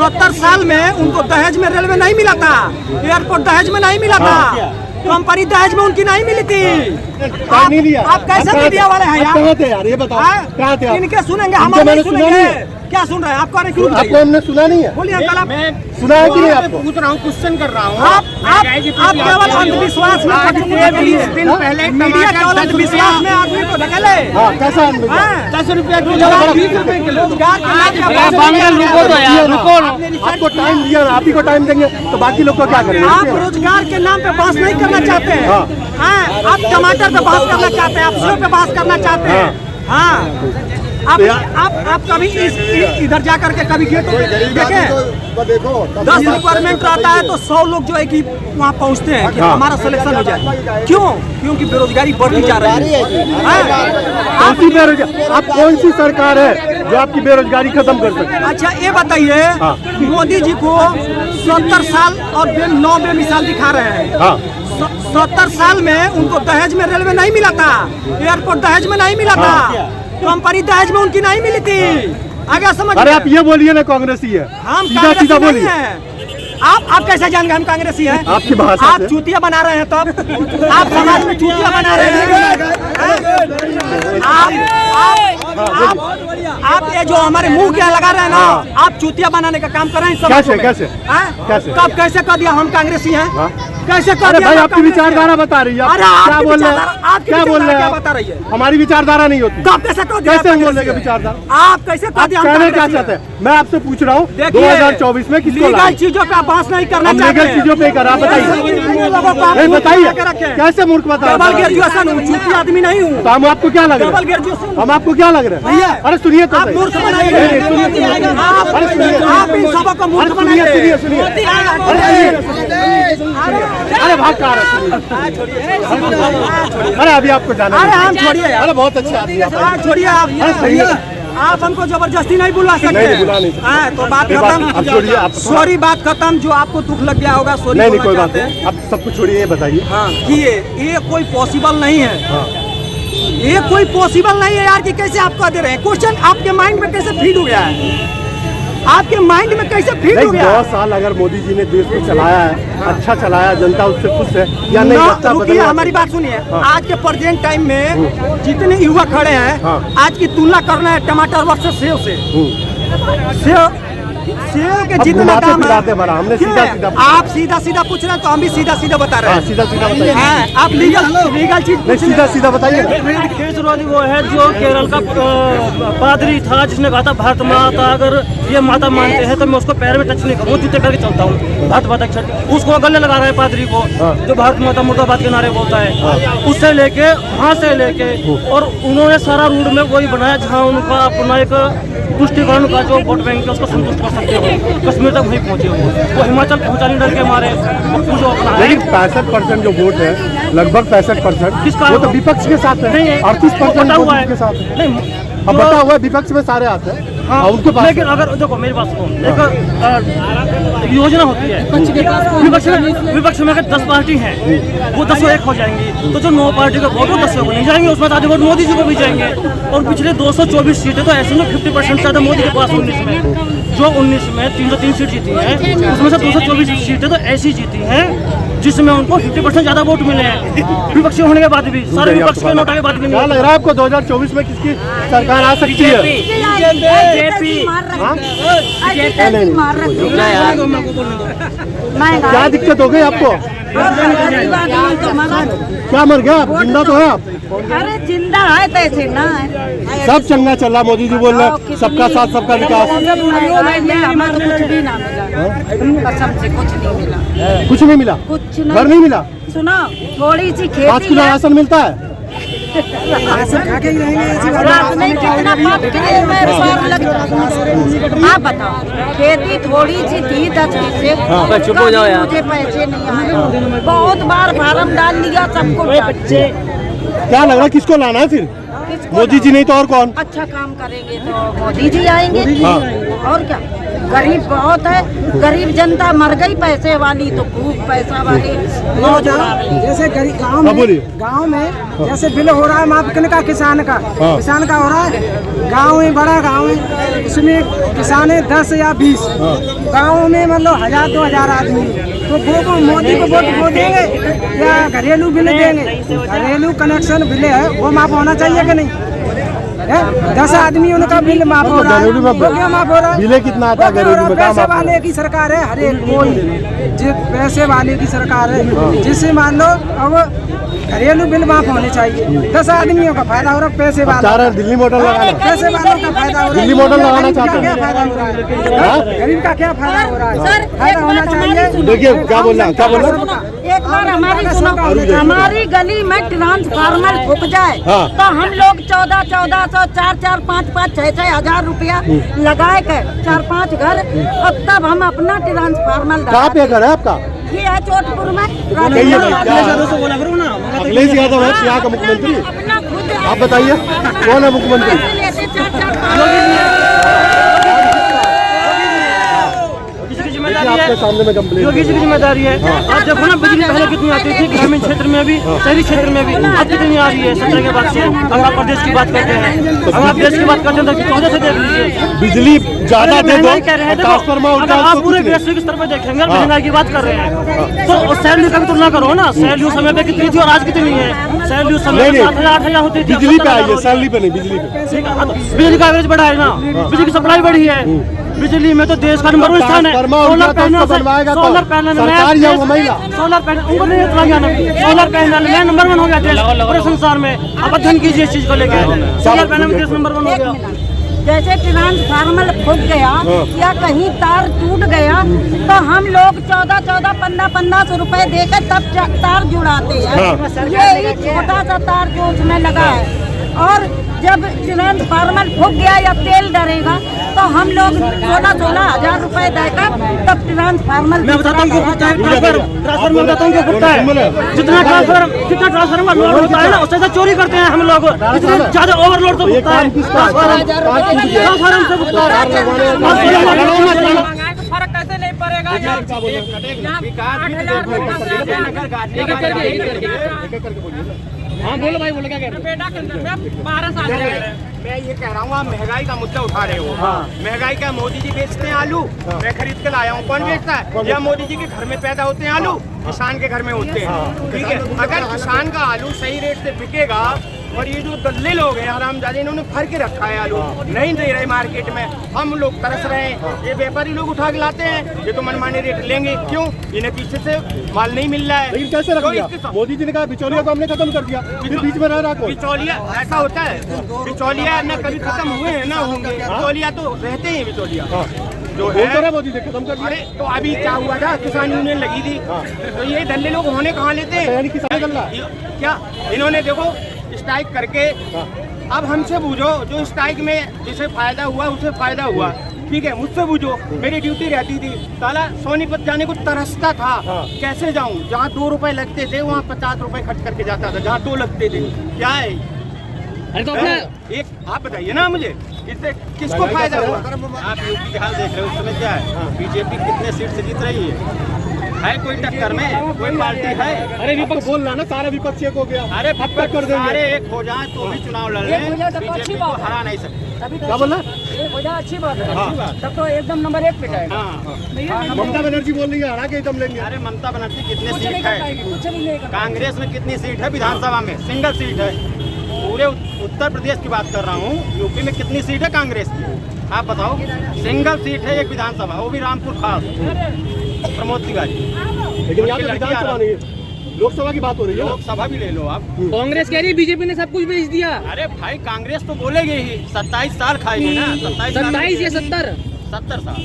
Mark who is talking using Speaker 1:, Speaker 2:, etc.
Speaker 1: 70 साल में उनको दहेज में रेलवे नहीं मिला था, एयरपोर्ट दहेज में नहीं मिला था, कंपनी दहेज में उनकी नहीं मिली थी। आप कैसे मीडिया वाले हैं यार? ये बताओ, इनके सुनेंगे, हम नहीं सुनेंगे। क्या सुन रहे हैं? आपको बोलिए अंकल, आप
Speaker 2: सुना है कि नहीं?
Speaker 3: आपको पूछ रहा हूँ, क्वेश्चन कर रहा हूँ।
Speaker 1: आप केवल अंधविश्वास में
Speaker 3: पहले
Speaker 1: मीडिया केवल अंधविश्वास में आदमी को ढकेले।
Speaker 2: कैसा
Speaker 3: 10 रुपया किलो, 20 रुपए किलो।
Speaker 2: आपको टाइम दिया, आप ही को टाइम देंगे तो बाकी लोग को क्या करेंगे?
Speaker 1: आप रोजगार के नाम पे बहस नहीं करना चाहते हैं। आप टमाटर पे बहस करना चाहते हैं, आप सेब पे बहस करना चाहते हैं। हाँ, आप कभी इधर जा करके कभी गेट देखें, 10 रिक्वायरमेंट रहता है तो 100 लोग जो है कि वहाँ पहुँचते हैं कि हमारा सिलेक्शन हो जाए। क्यों? क्योंकि बेरोजगारी बढ़ती जा रही है।
Speaker 2: आप कौन सी सरकार है जो आपकी बेरोजगारी खत्म कर सकते?
Speaker 1: अच्छा ये बताइए, मोदी जी को 70 साल और 9 बेमिसाल दिखा रहे हैं। 70 साल में उनको दहेज में रेलवे नहीं मिला था, एयरपोर्ट दहेज में नहीं मिला था, कंपनी दहेज में उनकी नहीं मिली थी। आगे समझ।
Speaker 2: अरे आप ये बोलिए ना, कांग्रेसी है।
Speaker 1: हम
Speaker 2: सीधा सीधा बोलिए।
Speaker 1: आप कैसे जान गए हम कांग्रेसी हैं?
Speaker 2: आपकी भाषा
Speaker 1: आप चूतिया बना रहे हैं, तब आप समाज में चूतिया बना रहे हैं। आप ये जो हमारे मुंह क्या लगा रहे हैं ना, आप चूतिया बनाने का काम कर रहे हैं।
Speaker 2: कैसे कैसे
Speaker 1: कब कैसे कर दिया हम कांग्रेसी हैं? कैसे कर दिया?
Speaker 2: भाई आपकी विचारधारा बता रही है। क्या बोल रहे हैं? क्या बोल रहे हैं?
Speaker 1: बता रही है
Speaker 2: हमारी विचारधारा नहीं होती।
Speaker 1: कब कैसे कर दिया?
Speaker 2: कैसे बोल रहे विचारधारा?
Speaker 1: आप कैसे कर दिया?
Speaker 2: कहना क्या चाहते हैं? मैं आपसे पूछ रहा हूँ, 2024 में किसको
Speaker 1: लीगल चीजों पे बहस नहीं करना चाहिए।
Speaker 2: लीगल चीजों पे करा, बताइए बताइए कैसे मूर्ख बता?
Speaker 1: डबल ग्रेजुएशन हूँ, चूती आदमी नहीं हूँ।
Speaker 2: तो हम आपको क्या लग रहा है?
Speaker 1: डबल ग्रेजुएशन
Speaker 2: हम आपको क्या लग रहा है? अरे सुनिए तो,
Speaker 1: आप मूर्ख बनाइए। आप इन सबों को मूर्ख बनाइए।
Speaker 2: अरे भाग कहाँ रहे? अरे अभी आपको जाना।
Speaker 1: अरे हम छोड़िए।
Speaker 2: अरे बहुत अच्छे आदमी आप।
Speaker 1: छोड़िए आप हमको जबरदस्ती नहीं बुला सकते।
Speaker 2: नहीं,
Speaker 1: तो बात खत्म। सॉरी, बात खत्म। जो आपको दुख लग गया होगा, सॉरी।
Speaker 2: नहीं कोई बात नहीं, आप सब कुछ छोड़िए, ये बताइए।
Speaker 1: हाँ, कि ये कोई पॉसिबल नहीं है। ये कोई पॉसिबल नहीं है यार कि कैसे आप कह दे रहे हैं। क्वेश्चन आपके माइंड में कैसे फीड हो गया है? आपके माइंड में कैसे फीड हो गया?
Speaker 2: 2 साल अगर मोदी जी ने देश को चलाया है, अच्छा चलाया, जनता उससे खुश है या नहीं?
Speaker 1: रुकिए, हमारी बात सुनिए। आज के प्रेजेंट टाइम में जितने युवा खड़े हैं, आज की तुलना करना है टमाटर वर्सेस सेब से। सेब के जितना दाम है,
Speaker 2: हमने सीधा सीधा,
Speaker 1: आप सीधा सीधा पूछ रहे हैं तो हम भी सीधा सीधा बता रहे हैं।
Speaker 2: सीधा सीधा बताइए।
Speaker 1: आप लीगल चीज
Speaker 2: सीधा सीधा बताइए।
Speaker 4: केजरीवाल वो है जो केरल का पादरी था, जिसने कहा था भारत माता अगर ये माता मानते हैं तो मैं उसको पैर में टच नहीं करूँ, जूते करके चलता हूँ। भारत माता उसको गले लगा रहा है पादरी को, जो भारत माता मुर्दाबाद के नारे बोलता है। उससे लेके वहाँ से लेके और उन्होंने सारा रूट में वही बनाया जहाँ उनका अपना एक तुष्टिकरण का जो वोट बैंक है उसको संतुष्ट कर सकते हो। कश्मीर तक वहीं पहुँचे वो हिमाचल पहुँचाने डर के मारे जो अपना।
Speaker 2: लेकिन 65% जो वोट है, लगभग 65%,
Speaker 4: किसका?
Speaker 2: वो तो विपक्ष के साथ है। 38%
Speaker 4: हुआ है
Speaker 2: के साथ है।
Speaker 4: नहीं,
Speaker 2: अब बता हुआ है विपक्ष में सारे आते हैं।
Speaker 4: हाँ,
Speaker 2: उनके पास।
Speaker 4: लेकिन अगर देखो मेरी बात सुनो, एक योजना होती है। विपक्ष में अगर 10 पार्टी हैं, वो 10 एक हो जाएंगी, तो जो 9 पार्टी का वोट वो 10 को नहीं जाएंगे, उसमें आधे वोट मोदी जी को भी जाएंगे। और पिछले 224 सीटें तो ऐसे में 50% ज़्यादा मोदी के पास 19 में, जो 19 में 303 सीट जीती हैं, उसमें से 224 सीटें तो ऐसी जीती हैं जिसमें उनको 50% ज्यादा वोट मिले हैं। विपक्षी होने के बाद भी, सारे विपक्ष के नोटा के बाद भी।
Speaker 2: क्या लग रहा है आपको 2024 में किसकी सरकार आ सकती है? क्या दिक्कत हो गई आपको? क्या मर गया आप? जिंदा तो है आप?
Speaker 5: अरे जिंदा है तो ऐसे ना है।
Speaker 2: सब चंगा चल रहा, मोदी जी बोल रहे हैं सबका साथ सबका विकास।
Speaker 5: हमें तो कुछ भी ना मिला, कसम से कुछ नहीं मिला।
Speaker 2: कुछ नहीं मिला?
Speaker 5: कुछ
Speaker 2: घर नहीं मिला?
Speaker 5: सुनो, थोड़ी सी
Speaker 2: 5 किलो राशन मिलता है?
Speaker 5: नहीं, कितना 5 किलो में पार लग। आप बताओ, खेती थोड़ी सी थी 10 से,
Speaker 4: चुप हो जाओ यार।
Speaker 5: मुझे पैसे नहीं आए, बहुत बार फार्म डाल लिया सबको।
Speaker 2: क्या लग रहा है किसको लाना है फिर? मोदी जी नहीं तो और कौन?
Speaker 5: अच्छा काम करेंगे तो मोदी जी आएंगे। और क्या? गरीब बहुत है, गरीब जनता मर गई, पैसे वाली तो खूब पैसा वाली मौज उड़ा रही है।
Speaker 6: जैसे गांव
Speaker 2: हाँ, बोलिए।
Speaker 6: में जैसे बिल हो रहा है माफ किन का किसान का, किसान का हो रहा है। गांव में बड़ा गांव है, उसमें किसान है 10 या 20, गांव में मतलब 1000-2000 आदमी, तो वो मोदी को वोट देंगे या घरेलू बिल देंगे? घरेलू कनेक्शन बिल है वो माफ होना चाहिए कि नहीं? 10 आदमी उनका बिल माफ हो रहा है, वो क्या माफ हो रहा है?
Speaker 2: बिल कितना आता है घरेलू में?
Speaker 6: पैसे वाले की सरकार है, हर एक कोई जो पैसे वाले की सरकार है, जिससे मान लो अब घरेलू बिल माफ होने चाहिए। 10 आदमियों का फायदा हो रहा है, पैसे वाला
Speaker 2: दिल्ली मॉडल लगाना,
Speaker 6: पैसे वालों का फायदा हो रहा है।
Speaker 2: दिल्ली मॉडल लगाना चाहते
Speaker 6: क्या
Speaker 2: हैं।
Speaker 6: फायदा हो रहा है? गरीब का क्या फायदा हो रहा है? फायदा होना चाहिए।
Speaker 2: देखिए क्या बोल रहा है, क्या बोल रहा है?
Speaker 5: एक बार हमारी सुनो, हमारी गली में ट्रांसफार्मर फूक जाए
Speaker 2: हाँ।
Speaker 5: तो हम लोग 1400, 4-4, 5-5, 6-6 हजार रुपया लगाए के 4-5 घर, और तब हम अपना ट्रांसफार्मर
Speaker 2: कहाँ पे घर है आपका?
Speaker 5: ये है चोटपुर में।
Speaker 2: कहिए भाई, क्या अखिलेश यादव है यहाँ का मुख्यमंत्री?
Speaker 5: अपना खुद
Speaker 2: आप बताइए कौन है मुख्यमंत्री?
Speaker 5: लेते 4-4
Speaker 2: आपके सामने में कंप्लेंट
Speaker 4: योगी जी की जिम्मेदारी है। आप देखो ना, बिजली पहले कितनी आती थी ग्रामीण क्षेत्र में भी, शहरी क्षेत्र में भी, अब कितनी आ रही है 17 के बाद से। अगर आप प्रदेश की बात करते हैं, अगर आप देश की बात करते हैं तो 14 से देख लीजिए।
Speaker 2: बिजली ज्यादा दे दो,
Speaker 4: महंगाई कह रहे हैं, देखो,
Speaker 2: ट्रांसफार्मर
Speaker 4: अगर
Speaker 2: उनका
Speaker 4: आप
Speaker 2: तो
Speaker 4: पूरे
Speaker 2: कुछ नहीं।
Speaker 4: वैश्विक स्तर पर देखेंगे, महंगाई की बात कर रहे हैं, तो सैलरी का भी तुलना करो ना। सैलरी उस समय पे कितनी थी और आज कितनी है? सैलरी उस समय 7,000-8,000 होती थी,
Speaker 2: बिजली पे आई है, सैलरी पे नहीं, बिजली पे।
Speaker 4: ठीक है, तो बिजली का एवरेज बढ़ा है ना, बिजली की सप्लाई बढ़ी है, बिजली में तो देश का नंबर 1 स्थान है। सोलर पैनल
Speaker 2: सरकार या वो महिला?
Speaker 4: सोलर पैनल उनको नहीं उतना ज्ञान है। सोलर पैनल में नंबर 1 हो गया देश पूरे संसार में। आप अध्ययन कीजिए इस चीज को लेकर, सोलर पैनल में देश नंबर 1 हो गया।
Speaker 5: जैसे ट्रांसफार्मर फूक गया या कहीं तार टूट गया तो हम लोग 1400, 1500 रुपए देकर तब तार जुड़ाते हैं। ये एक छोटा सा तार जो उसमें लगा है, और जब ट्रांसफार्मर फूक गया या तेल डरेगा तो हम लोग 16-16 हजार रुपए देकर तब ट्रांसफार्मर।
Speaker 4: मैं बताता हूँ क्यों फूकता है ट्रांसफार्मर में बताता हूँ क्यों फूकता है। जितना ट्रांसफार्मर लोड होता है ना, उससे तो चोरी करते हैं हम लोग, इतने ज्यादा ओवरलोड तो फूकता है ट्रांसफार्मर से फूकता है।
Speaker 1: फर्क कैसे नहीं पड़ेगा?
Speaker 3: हाँ बोलो भाई, बोलो क्या कह रहे हो?
Speaker 1: 12 साल
Speaker 3: मैं ये कह रहा हूँ, आप महंगाई का मुद्दा उठा रहे हो। महंगाई का मोदी जी बेचते हैं आलू, मैं खरीद के लाया हूँ। कौन बेचता है? या मोदी जी के घर में पैदा होते हैं आलू, किसान के घर में होते हैं। ठीक है, अगर किसान का आलू सही रेट से बिकेगा, और ये जो दल्ले लोग हैं हरामजादे, इन्होंने भर के रखा है आलू, नहीं दे रहे मार्केट में, हम लोग तरस रहे हैं। ये व्यापारी लोग उठा के लाते हैं, ये तो मनमाने रेट लेंगे। क्यों? इन्हें पीछे से माल नहीं मिल रहा है।
Speaker 2: लेकिन कैसे रख दिया? मोदी जी ने कहा बिचौलिया को हमने खत्म कर दिया, फिर बीच में रह रहा कोई।
Speaker 3: बिचौलिया ऐसा होता है, बिचौलिया न कभी खत्म हुए हैं ना होंगे। बिचौलिया तो रहते हैं, बिचौलिया जो है
Speaker 2: मोदी जी खत्म कर दिया।
Speaker 3: अरे तो अभी क्या हुआ था, किसान यूनियन लगी थी, तो ये दल्ले लोग होने कहाँ लेते हैं?
Speaker 2: किसान गल्ला
Speaker 3: क्या इन्होंने देखो स्ट्राइक करके, अब हमसे पूछो, जो स्ट्राइक में जिसे फायदा हुआ उसे फायदा हुआ, ठीक है, मुझसे पूछो। मेरी ड्यूटी रहती थी, साला सोनीपत जाने को तरसता था, कैसे जाऊं? जहाँ 2 रुपए लगते थे वहाँ 50 रुपए खर्च करके जाता था, जहाँ 2 लगते थे। क्या है?
Speaker 1: अरे तो अपना
Speaker 3: एक आप बताइए ना मुझे, इससे किसको फायदा हुआ? आप यूपी बिहार देख रहे हो, उस समय क्या है, बीजेपी कितने सीट से जीत रही है कोई टक्कर में? कोई पार्टी है?
Speaker 2: अरे विपक्ष बोल रहा ना, सारा विपक्ष एक हो गया।
Speaker 3: अरे
Speaker 2: टक्कर कर देंगे।
Speaker 3: सारे एक हो जाए तो भी चुनाव लड़ लें, बीजेपी को हरा नहीं सकते।
Speaker 2: क्या बोला?
Speaker 1: अच्छी बात है, तब तो एकदम नंबर 1 पे जाएगा।
Speaker 3: हाँ,
Speaker 2: ममता बनर्जी बोल रही है हरा के एकदम लेंगे।
Speaker 3: अरे ममता बनर्जी कितने सीट है? कांग्रेस में कितनी सीट है विधानसभा में? सिंगल सीट है। पूरे उत्तर प्रदेश की बात कर रहा हूँ, यूपी में कितनी सीट है कांग्रेस की? आप बताओ। सिंगल सीट है एक विधानसभा, वो भी रामपुर खास, प्रमोद तिवारी।
Speaker 2: लेकिन यहाँ पे विधानसभा नहीं है, लोकसभा की बात हो रही है।
Speaker 3: लोकसभा भी ले लो आप।
Speaker 1: कांग्रेस कह रही है बीजेपी ने सब कुछ बेच दिया।
Speaker 3: अरे भाई कांग्रेस तो बोलेगी ही, 27 साल खाएगी ना, 27
Speaker 1: 27 या 70
Speaker 3: 70 साल।